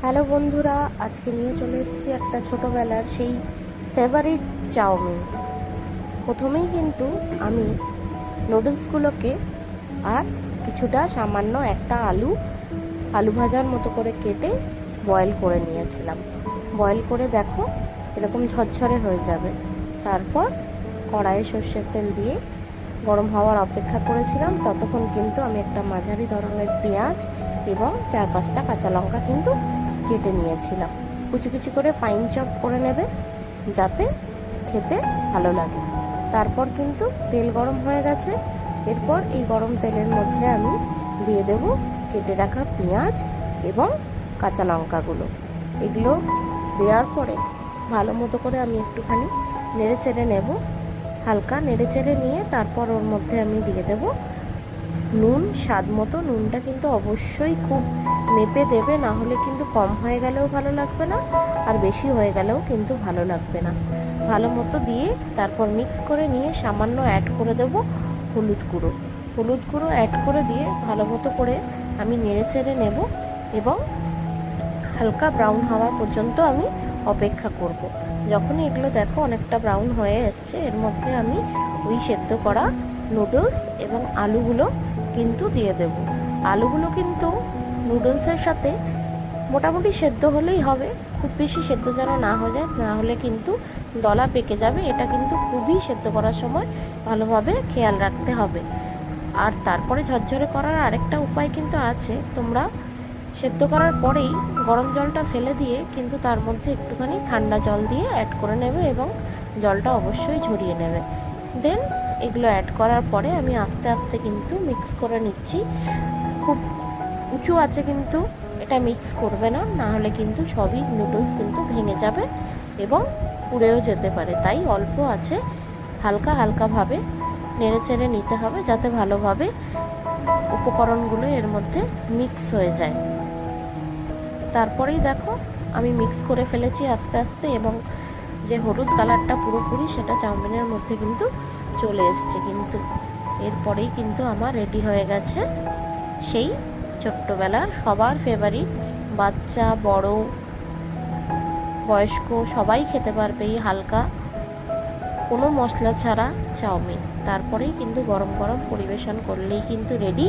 Hello বন্ধুরা, আজকে নিয়ে চলে এসেছি একটা ছোটোবেলার সেই ফেভারিট চাউমিন। প্রথমেই কিন্তু আমি নুডলসগুলোকে আর কিছুটা সামান্য একটা আলু ভাজার মতো করে কেটে বয়েল করে নিয়েছিলাম। বয়েল করে দেখো এরকম ঝরঝরে হয়ে যাবে। তারপর কড়াইয়ে সর্ষের তেল দিয়ে গরম হওয়ার অপেক্ষা করেছিলাম। ততক্ষণ কিন্তু আমি একটা মাঝারি ধরনের পেঁয়াজ এবং 4-5টা কাঁচা লঙ্কা কিন্তু কেটে নিয়েছিলাম। কুচি কুচি করে ফাইন চপ করে নেবে যাতে খেতে ভালো লাগে। তারপর কিন্তু তেল গরম হয়ে গেছে। এরপর এই গরম তেলের মধ্যে আমি দিয়ে দেব কেটে রাখা পেঁয়াজ এবং কাঁচা লঙ্কাগুলো। এগুলো দেওয়ার পরে ভালো মতো করে আমি একটুখানি নেড়ে চেড়ে নেব। হালকা নেড়ে চেড়ে নিয়ে তারপর ওর মধ্যে আমি দিয়ে দেব নুন, স্বাদ মতো। নুনটা কিন্তু অবশ্যই খুব মেপে দেবে, না হলে কিন্তু কম হয়ে গেলেও ভালো লাগবে না, আর বেশি হয়ে গেলেও কিন্তু ভালো লাগবে না। ভালো মতো দিয়ে তারপর মিক্স করে নিয়ে সামান্য অ্যাড করে দেব হলুদ গুঁড়ো অ্যাড করে দিয়ে ভালো মতো করে আমি নেড়ে চেড়ে নেব এবং হালকা ব্রাউন হওয়া পর্যন্ত আমি অপেক্ষা করব। যখনই এগুলো দেখো অনেকটা ব্রাউন হয়ে এসছে, এর মধ্যে আমি ওই সেদ্ধ করা নুডলস এবং আলুগুলো কিন্তু দিয়ে দেব। আলুগুলো কিন্তু নুডলসের সাথে মোটামুটি সেদ্ধ হলেই হবে, খুব বেশি সেদ্ধ যেন না হয়ে যায়, না হলে কিন্তু দলা পেকে যাবে। এটা কিন্তু খুবই সেদ্ধ করার সময় ভালোভাবে খেয়াল রাখতে হবে। আর তারপরে ঝরঝরে করার আরেকটা উপায় কিন্তু আছে। তোমরা সেদ্ধ করার পরেই গরম জলটা ফেলে দিয়ে কিন্তু তার মধ্যে একটুখানি ঠান্ডা জল দিয়ে অ্যাড করে নেবে এবং জলটা অবশ্যই ঝরিয়ে নেবে। দেন এগুলো অ্যাড করার পরে আমি আস্তে আস্তে কিন্তু মিক্স করে নিচ্ছি। খুব উঁচু আছে কিন্তু এটা মিক্স করবে না, না হলে কিন্তু সবই নুডলস কিন্তু ভেঙে যাবে এবং পুড়েও যেতে পারে। তাই অল্প আছে হালকা হালকাভাবে নেড়ে চেড়ে নিতে হবে যাতে ভালোভাবে উপকরণগুলো এর মধ্যে মিক্স হয়ে যায়। তারপরেই দেখো আমি মিক্স করে ফেলেছি আস্তে আস্তে, এবং যে হলুদ কালারটা পুরোপুরি সেটা চাউমিনের মধ্যে কিন্তু চলে এসছে। কিন্তু এরপরেই কিন্তু আমার রেডি হয়ে গেছে সেই ছোট্টবেলার সবার ফেভারিট, বাচ্চা বড় বয়স্ক সবাই খেতে পারবে এই হালকা কোনো মশলা ছাড়া চাউমিন। তারপরেই কিন্তু গরম গরম পরিবেশন করলেই কিন্তু রেডি